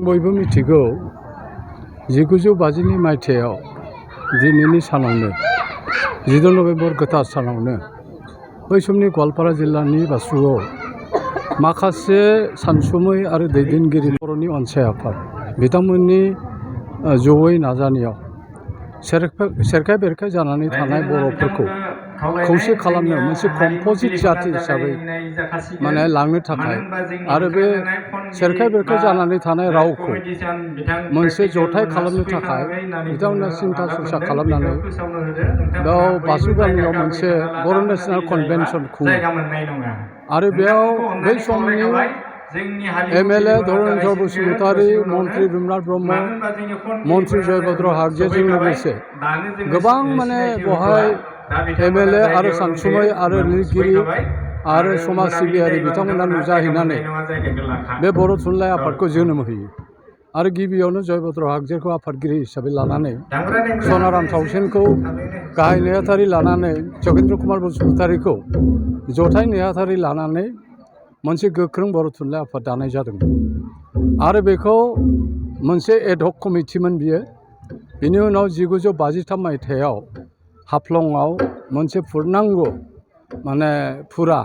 बयबो मिथिगौ 1952 मायथाइयाव दिनैनि सानावनो 16 नभेम्बर गोथार सानावनो बै समनि गवालपारा जिल्लानि बासुगावआव माखासे सानसुमै आरो दैदेनगिरि बर'नि अनसाय आफाद बिथांमोननि जयै नाजानायाव सेरखाय बेरखाय जानानै थानाय बर'फोरखौ खौसे खालामनो मोनसे कम्प'जिट जाति हिसाबै माने लांनो थाखाय आरो बे सेरखाय बेरखाय जानानै थानाय रावखौ मोनसे जथाय खालामनो थाखाय बिथांमोना सिन्था सरसा खालामनानै बेयाव बासुगावनियाव मोनसे बर' नेशनेल कनभेनसन खुङो आरो बेयाव बै समनि एमएलए धरनीधर बसुमतारी, मन्त्रि रुपनाथ ब्रह्म, मन्त्रि जयभद्र हागजेजों लोगोसे गोबां माने बेवहाय एमएलए आरो सानसुमै आरो लिरगिरि आरो समाज सिबियारि बिथांमोना नुजाहैनानै बे बर' थुनलाइ आफादखौ जोनोम होयो आरो गिबियावनो जयभद्र हागजेखौ आफादगिरि हिसाबै लानानै सनाराम सावसेनखौ गाहाय नेहाथारि लानानै जगेन्द्र कुमार बसुमतारीखौ जथाय नेहाथारि लानानै मोनसे गोख्रों बर' थुनलाइ आफाद दानाय जादोंमोन आरो बेखौ मोनसे एडहक कमिटिमोन बियो। बेनि उनाव 1953 मायथाइयाव हाफ्लंआव मोनसे पुर्नांग माने फुरा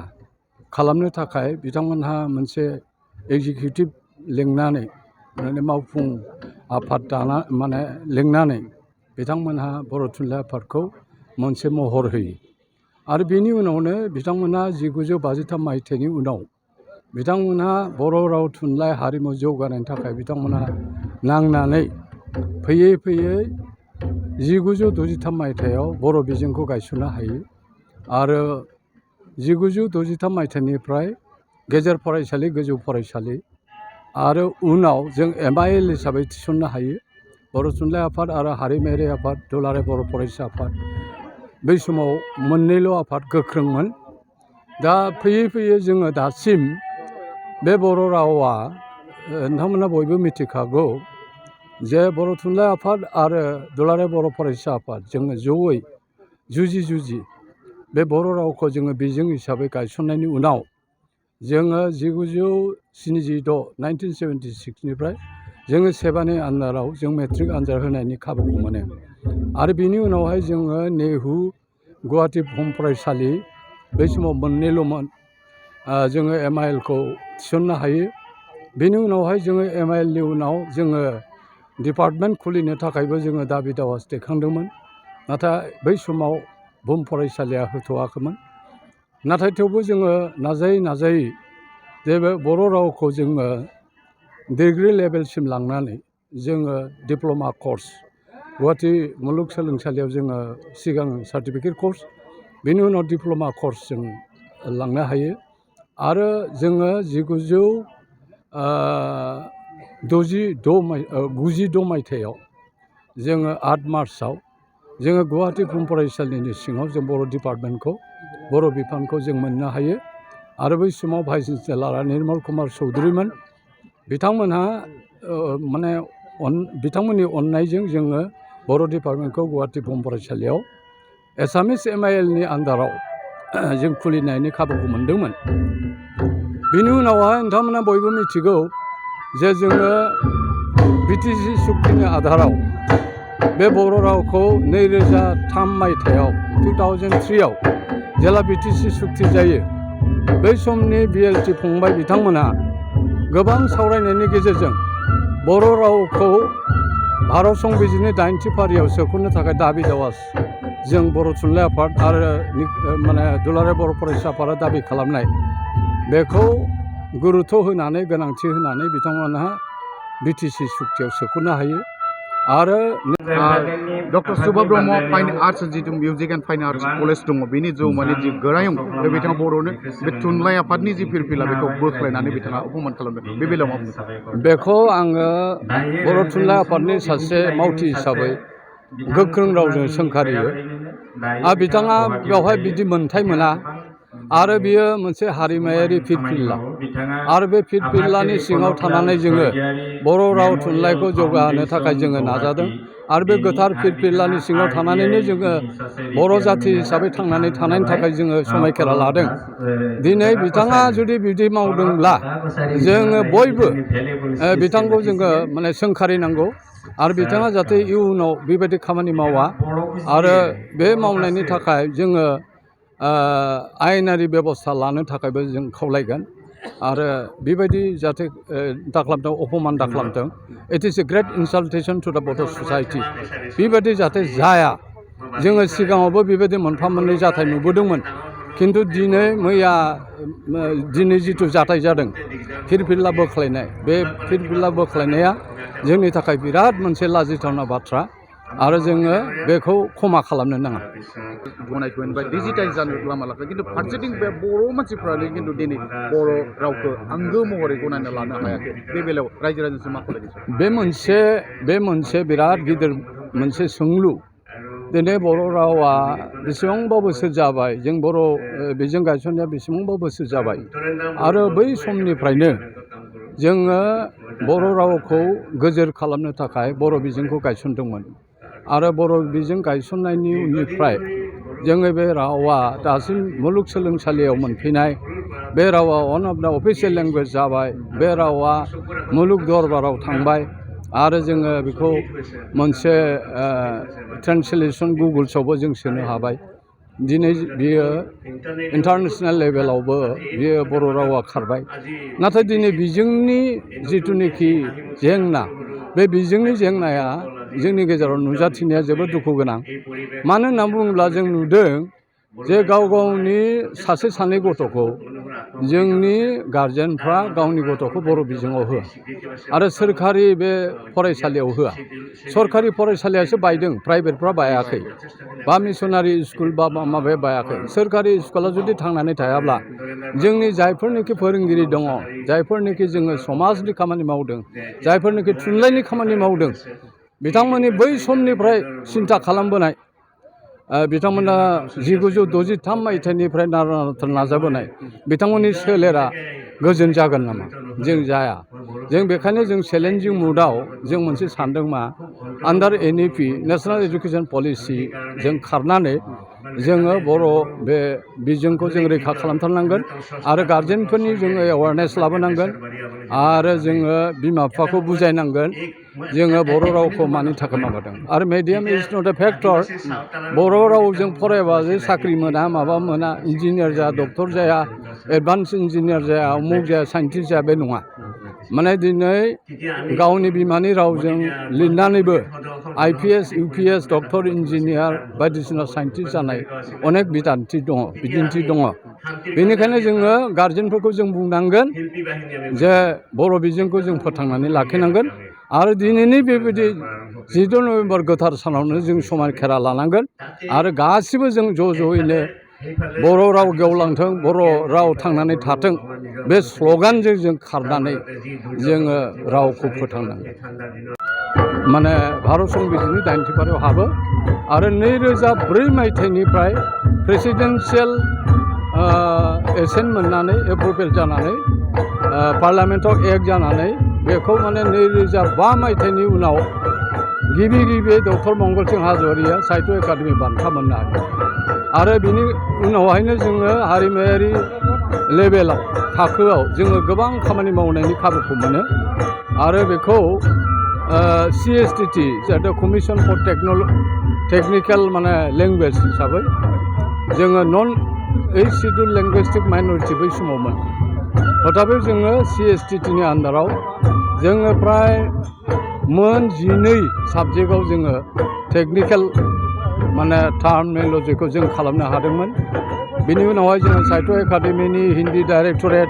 खालामनो थाखाय बिथांमोनहा मोनसे एग्जिकिउटिभ लिंनानै माने मावफुं आफाद दाना माने लिंनानै बिथांमोनहा बर' थुनलाइ आफादखौ मोनसे महर होयो आरो बेनि उनावनो बिथांमोनहा 1953 मायथाइनि उनाव बिथांमोनहा बर' राव थुनलाइ हारिमु जौगानायनि थाखाय बिथांमोनहा नांनानै फैयै फैयै 1963 मायथाइयाव बर' बिजोंखौ गायसननो हायो आरो 1963 मायथाइनिफ्राय गेजेर फरायसालि गोजौ फरायसालि आरो उनाव जों MIL हिसाबै थिसननो हायो। बर' थुनलाइ आफाद आरो हारिमायारि आफाद दुलाराय बर' फरायसा आफाद बै समाव मोननैल' आफाद गोख्रोंमोन। दा फैयै फैयै जोङो दासिम बे बर' रावा नोंथांमोना बयबो मिथिखागौ जे बर' थुनलाइ आफाद आरो दुलाराय बर' फरायसा आफाद जोङो जयै जुजि बे बर' रावखौ जोङो बिजों हिसाबै गायसननायनि उनाव जोङो 1976 जोङो सेबानि आन्दाराव जों मेट्रिक आनजाद होनायनि खाबुखौ मोनो आरो बिनि उनावहाय जोङो नेहु गुवाहाटि बुहुम फरायसालि बै समाव मोननैल'मोन जोङो MIL खौ थिसननो हायो। बेनि उनावहाय जोङो MIL नि उनाव जोङो डिपार्टमेन्ट खुलिनो थाखायबो जोङो दाबि दावा दैखांदोंमोन नाथाय बै समाव बुहुम फरायसालिया होथ'वाखैमोन। नाथाय थेवबो जोङो नाजायै जे बे बर' रावखौ जोङो डिग्री लेभेलसिम लांनानै जोङो डिप्ल'मा कर्स गुवाहाटि मुलुगसोलोंसालियाव जोङो सिगां सार्टिफिकेट कर्स बेनि उनाव डिप्ल'मा कर्स जों लांनो हायो आरो जोङो 1996 मायथाइयाव जोङो 8 मार्चआव जोङो गुवाहाटि बुहुम फरायसालिनि सिङाव जों बर' डिपार्टमेन्टखौ बर' बिफानखौ जों मोननो हायो आरो बै समाव भाइस चेन्सेलारआ निर्मल कुमार चौधुरीमोन। बिथांमोनहा माने बिथांमोननि अननायजों जोङो बर' डिपार्टमेन्टखौ गुवाहाटि बुहुम फरायसालियाव एसामिस MIL नि आन्दाराव जों खुलिनायनि खाबुखौ मोनदोंमोन। बेनि उनावहाय नोंथांमोना बयबो मिथिगौ जे जोङो BTC सुक्तिनि आधाराव बे बर' रावखौ 2003 मायथाइयाव 2003 आव जेला BTC सुक्ति जायो बै समनि BLT फंबाय बिथांमोनहा गोबां सावरायनायनि गेजेरजों बर' रावखौ भारत संबिजिरनि 8थि फारियाव सोसननो थाखाय दाबि दावा जों बर' थुनलाइ आफाद आरो माने दुलाराय बर' फरायसा आफादा दाबि खालामनाय बेखौ गुरुत्व होनानै गोनांथि होनानै बिथांमोनहा BTC सुक्तियाव सोसननो हायो आरो डक्टर सुभा ब्रह्म फाइन आर्ट्स जितु music and fine arts college दङ बेनि जौमानि जि गोरायुं बे बिथाङा बर'नो बे थुनलाइ आफादनि जि फिरफिला बेखौ बोख्लायनानै बिथाङा अपमान खालामदों बे बेलायाव मा बुंनो? बेखौ आङो बर' थुनलाइ आफादनि सासे मावथि हिसाबै गोख्रों रावजों सोंखारियो आरो बिथाङा बेवहाय बिदि मोनथाय मोना आरो बियो मोनसे हारिमायारि फिरफिला आरो बे फिरफिलानि सिङाव थानानै जोङो बर' राव थुनलाइखौ जौगाहोनो थाखाय जोङो नाजादों आरो बे गोथार फिरफिलानि सिङाव थानानैनो जोङो बर' जाथि हिसाबै थांनानै थानायनि थाखाय जोङो समायखेरा लादों। दिनै बिथाङा जुदि बिदि मावदोंब्ला जोङो बयबो बिथांखौ जोङो माने सोंखारिनांगौ आरो बिथाङा जाहाथे इयुनाव बेबायदि खामानि मावा आरो बे मावनायनि थाखाय जोङो आयेनारि बेबस्था लानो थाखायबो जों खावलायगोन आरो बेबायदि जाहाथे दाखालामथों अपमान दाखालामथों it is a great insultation to the Bodo' society बेबायदि जाहाथे जाया जोङो सिगाङावबो बेबायदि मोनफा मोननै जाथाय नुबोदोंमोन खिन्थु दिनै जिथु जाथाय जादों फिरफिला बोख्लायनाय बे फिरफिला बोख्लायनाया जोंनि थाखाय बिराद मोनसे लाजिथावना बाथ्रा आरो जोङो बेखौ क्षमा खालामनो नाङा गनायथि मोनबाय डिजिटाइज जानो लामा लाबाय खिन्थु फारसेथिं बे बर' मानसिफ्रानो खिन्थु दिनै बर' रावखौ आंगो महरै गनायना लानो हायाखै बे बेलायाव रायजो राजाजों मा खालामदों बे मोनसे बिराद गिदिर मोनसे सोंलु दिनै बर' रावा बेसेबांबा बोसोर जाबाय जों बर' बिजों गायसननाया बेसेबांबा बोसोर जाबाय आरो बै समनिफ्रायनो जोङो बर' रावखौ गोजोर खालामनो थाखाय बर' बिजोंखौ गायसनदोंमोन आरो बर' बिजों गायसननायनि उननिफ्राय जोङो बे रावा दासिम मुलुगसोलोंसालियाव मोनफैनाय बे रावा one of the official language जाबाय बे रावा मुलुग दरबाराव थांबाय आरो जोङो बेखौ मोनसे ट्रेन्सलेसन गुगोल्सआवबो जों सोनो हाबाय दिनै बियो इन्टारनेसनेल लेभेलावबो बियो बर' रावा खारबाय नाथाय दिनै बिजोंनि जिथुनिखि जेंना बे बिजोंनि जेंनाया जोंनि गेजेराव नुजाथिनाया जोबोद दुखु गोनां मानो होनना बुङोब्ला जों नुदों जे गाव गावनि सासे सानै गथ'खौ जोंनि गारजेनफ्रा गावनि गथ'खौ बर' बिजोङाव होआ आरो सोरखारि बे फरायसालियाव होआ सरखारि फरायसालियासो बायदों प्राइभेटफ्रा बायाखै बा मिसनारि स्कुल बा माबाया बायाखै सोरखारि स्कुला जुदि थांनानै थायाब्ला जोंनि जायफोरनिखि फोरोंगिरि दङ जायफोरनिखि जोङो समाजनि खामानि मावदों जायफोरनिखि थुनलाइनि खामानि मावदों बिथांमोननि बै समनिफ्राय सिन्था खालामबोनाय बिथांमोना 1963 मायथाइनिफ्राय नारा नाजाबोनाय बिथांमोननि सोलेरा गोजोन जागोन नामा जों जाया जों बेखायनो जों चेलेन्जिं मुडआव जों मोनसे सानदों मा आन्डार NEP नेशनेल एडुकेसन पलिसि जों खारनानै जोङो बर' बे बिजोंखौ जों रैखा खालामथारनांगोन आरो गार्जेनफोरनि जोङो एवारनेस लाबोनांगोन आरो जोङो बिमा बिफाखौ बुजायनांगोन जोङो बर' रावखौ मानि थाखाय माबादों आरो medium is not A factor बर' रावजों फरायबा जे साख्रि मोना माबा मोना इन्जिनियार जाया डक्टर जाया एडभान्स इन्जिनियार जाया उमुक जाया साइन्टिस्ट जाया बे नङा माने दिनै गावनि बिमानि रावजों लिरनानैबो IPS UPS डक्टर इन्जिनियार बायदिसिना साइन्टिस्ट जानाय अनेक बिदिन्थि दङ बेनिखायनो जोङो गार्जेनफोरखौ जों बुंनांगोन जे बर' बिजोंखौ जों फोथांनानै लाखिनांगोन आरो दिनैनि बेबायदि 14 नभेम्बर गोथार सानावनो जों समायखेरा लानांगोन आरो गासिबो जों ज' ज'यैनो बर' राव गेवलांथों बर' राव थांनानै थाथों बे स्ल'गानजों जों खारनानै जोङो रावखौ फोथांनांगोन माने भारत संबिजितनि 80 फारियाव हाबो आरो 2004 मायथाइनिफ्राय प्रेसिडेन्सियेल एसेन्ट मोननानै एप्रुभेल जानानै पार्लामेन्टआव एक्ट जानानै बेखौ माने 2005 मायथाइनि उनाव गिबि डक्टर मंगल सिं हाज'वारिया साहित्य एकाडेमि बान्था मोननो हायो आरो बिनि उनावहायनो जोङो हारिमायारि लेभेलाव थाखोआव जोङो गोबां खामानि मावनायनि खाबुखौ मोनो आरो बेखौ CSTT जाहाथे कमिसन फर टेक्निकेल माने लेंगुवेज हिसाबै जोङो नन शिड्युल लेंगुइस्टिक माइन'रिटि बै समावमोन तथापि जोङो CSTTनि आन्दाराव जोङो प्राय मोन 12 साबजेक्टआव जोङो टेक्निकेल माने टार्मिनलजिखौ जों खालामनो हादोंमोन बिनि उनावहाय जोङो साहित्य एकाडेमिनि Hindi directorate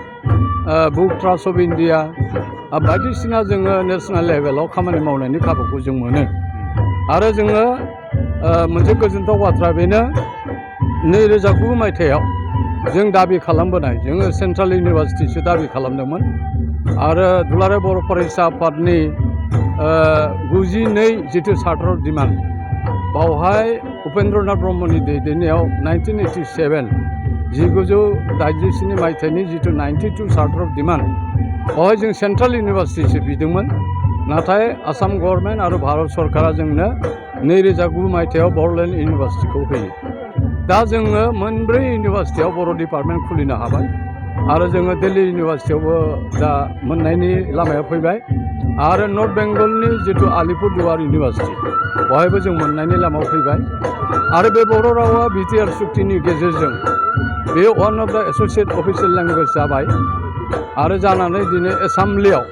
book trust of India बायदिसिना जोङो नेसनेल लेभेलाव खामानि मावनायनि खाबुखौ जों मोनो आरो जोङो मोनसे गोजोनथाव बाथ्रा बेनो 2009 मायथाइयाव जों दाबि खालामबोनाय जोङो सेन्ट्रेल इउनिभार्सिटिसो दाबि खालामदोंमोन आरो दुलाराय बर' फरायसा आफादनि 92 जिथु चार्टार डिमान्ड बावहाय उपेन्द्रनाथ ब्रह्मनि दैदेननायाव 1987 मायथाइनि जिथु 92 चार्टार अफ डिमान्ड बावहाय जों सेन्ट्रेल इउनिभार्सिटिसो बिदोंमोन नाथाय आसाम गभर्नमेन्ट आरो भारत सरकारा जोंनो 2009 मायथाइयाव बर'लेण्ड इउनिभार्सिटिखौ होयो। दा जोङो मोनब्रै इउनिभार्सिटियाव बर' डिपार्टमेन्ट खुलिनो हाबाय आरो जोङो दिल्ली इउनिभार्सिटियावबो दा मोननायनि लामायाव फैबाय आरो नर्थ बेंगलनि जिथु आलिपुरदुवार इउनिभार्सिटि बेवहायबो जों मोननायनि लामायाव फैबाय आरो बे बर' रावा बिटिआर सुक्तिनि गेजेरजों बे वान अफ द एस'सिएट अफिसियेल लेंगुवेज जाबाय आरो जानानै दिनै एसेम्ब्लियाव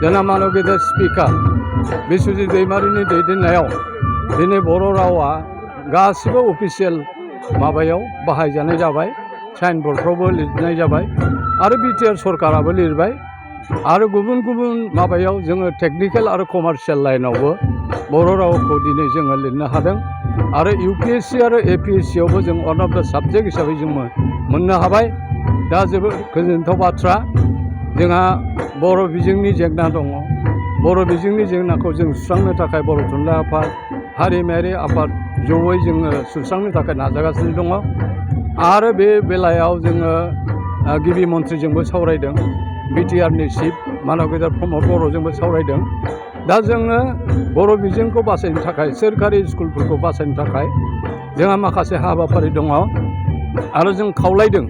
जोंना मानव गेदेर स्पिकार बिस्वजित दैमारिनि दैदेननायाव दिनै बर' रावा गासिबो अफिसियेल माबायाव बाहायजानाय जाबाय, साइन बर्डफ्रावबो लिरनाय जाबाय आरो बिटिआर सरकाराबो लिरबाय आरो गुबुन गुबुन माबायाव जोङो टेकनिकेल आरो कमार्शियेल लाइनावबो बर' रावखौ दिनै जोङो लिरनो हादों आरो UPSC आरो APSC आवबो जों वान अफ द साबजेक्ट हिसाबै जों मोननो हाबाय। दा जोबोद गोजोनथाव बाथ्रा, जोंहा बर' बिजोंनि जेंना दङ। बर' बिजोंनि जेंनाखौ जों सुस्रांनो थाखाय बर' थुनलाइ आफाद, हारिमायारि आफाद जयै जोङो सुस्रांनो थाखाय नाजागासिनो दङ आरो बे बेलायाव जोङो गिबि मन्थ्रिजोंबो सावरायदों, बिटिआरनि चिफ मानव गेदेर प्रमद बर'जोंबो सावरायदों। दा जोङो बर' बिजोंखौ बासायनो थाखाय सोरखारि स्कुलफोरखौ बासायनो थाखाय जोंहा माखासे हाबाफारि दङ आरो जों खावलायदों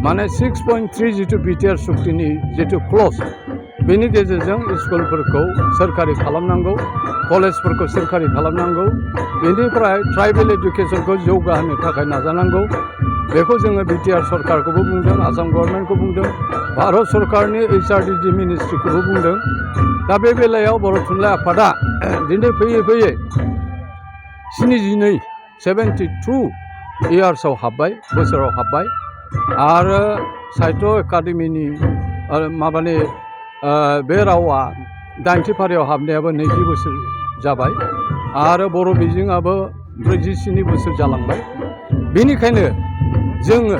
माने 6.3 जिथु बिटिआर सुक्तिनि जिथु क्लज बेनि गेजेरजों स्कुलफोरखौ सोरखारि खालामनांगौ, कलेजफोरखौ सोरखारि खालामनांगौ, बेनिफ्राय ट्राइबेल एडुकेसनखौ जौगाहोनो थाखाय नाजानांगौ। बेखौ जोङो बिटिआर सरकारखौबो बुंदों, आसाम गभर्नमेन्टखौ बुंदों, भारत सरकारनि HRDD मिनिस्ट्रिखौबो बुंदों। दा बे बेलायाव बर' थुनलाइ आफादा दिनै फैयै फैयै 72 इयार्सआव हाबबाय, बोसोराव हाबबाय आरो साहित्य एकाडेमिनि माबानि बे रावा 80 फारियाव हाबनायाबो 20 बोसोर जाबाय आरो बर' बिजोङाबो 47 बोसोर जालांबाय। बेनिखायनो जोङो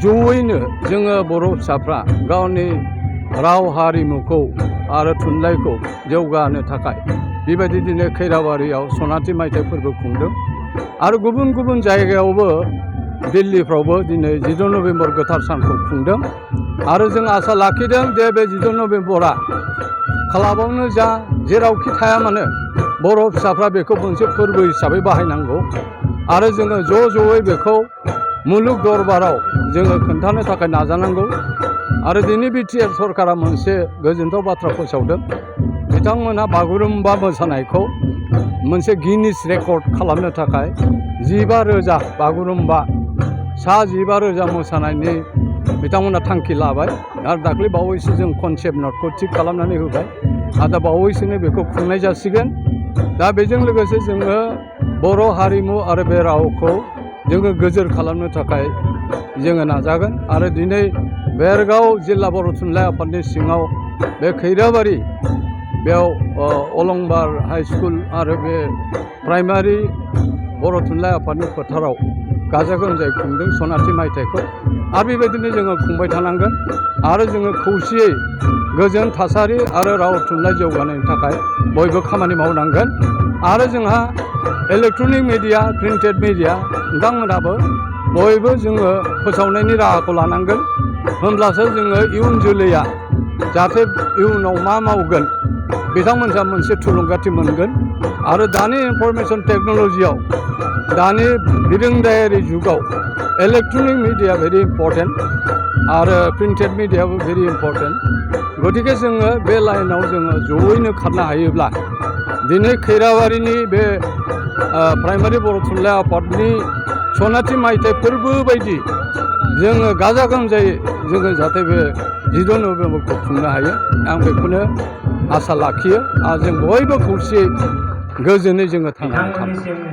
जयैनो जोङो बर' फिसाफ्रा गावनि राव हारिमुखौ आरो थुनलाइखौ जौगाहोनो थाखाय बेबायदि दिनै खैराबारियाव सनाथि मायथाइ फोरबो खुंदों आरो गुबुन गुबुन जायगायावबो दिल्लीफ्रावबो दिनै 14 नभेम्बर गोथार सानखौ खुंदों आरो जों आसा लाखिदों जे बे 14 नभेम्बरा क्लाबावनो जा जेरावखि थाया मानो बर' फिसाफ्रा बेखौ मोनसे फोरबो हिसाबै बाहायनांगौ आरो जोङो ज'यै बेखौ मुलुग दरबाराव जोङो खोन्थानो थाखाय नाजानांगौ। आरो दिनै बिटिआर सरकारा मोनसे गोजोनथाव बाथ्रा फोसावदों, बिथांमोनहा बागुरुम्बा मोसानायखौ मोनसे गिनिस रेकर्ड खालामनो थाखाय 15,000 बागुरुम्बा 15,000 मोसानायनि बिथांमोना थांखि लाबाय आरो दाख्लै बावैसो जों कनसेप्ट नटखौ थिग खालामनानै होबाय आरो दा बावैसोनो बेखौ खुंनाय जासिगोन। दा बेजों लोगोसे जोङो बर' हारिमु आरो बे रावखौ जोङो गोजोर खालामनो थाखाय जोङो नाजागोन आरो दिनै बेरगाव जिल्ला बर' थुनलाइ आफादनि सिङाव बे खैराबारि बेयाव अलंबार हाइ स्कुल आरो बे प्राइमारि बर' थुनलाइ आफादनि फोथाराव गाजा गोमजायै खुंदों सनाथि मायथाइखौ आरो बेबायदिनो जोङो खुंबाय थानांगोन आरो जोङो खौसेयै गोजोन थासारि आरो राव थुनलाइ जौगानायनि थाखाय बयबो खामानि मावनांगोन। आरो जोंहा इलेक्ट्रनिक मिडिया, प्रिन्टेड मिडिया नोंथांमोनहाबो बयबो जोङो फोसावनायनि राहाखौ लानांगोन, होमब्लासो जोङो इयुन जोलैया जाहाथे इयुनाव मा मावगोन बिथांमोनहा मोनसे थुलुंगाथि मोनगोन। आरो दानि इनफरमेसन टेक्न'लजियाव, दानि बिरोंदायारि जुगाव इलेक्ट्रनिक मिडिया भेरि इम्परटेन्ट आरो प्रिन्टेड मिडियाबो भेरि इम्परटेन्ट। गतिके जोङो बे लाइनाव जोङो जयैनो खारनो हायोब्ला दिनै खैराबारिनि बे प्राइमारि बर' थुनलाइ आफादनि सनाथि मायथाइ फोरबो बायदि जोङो गाजा गोमजायै जोङो जाहाथे बे 14 नभेम्बरखौ खुंनो हायो, आं बेखौनो आसा लाखियो आरो जों बयबो खौसेयै गोजोनै जोङो थांनानै थागोन।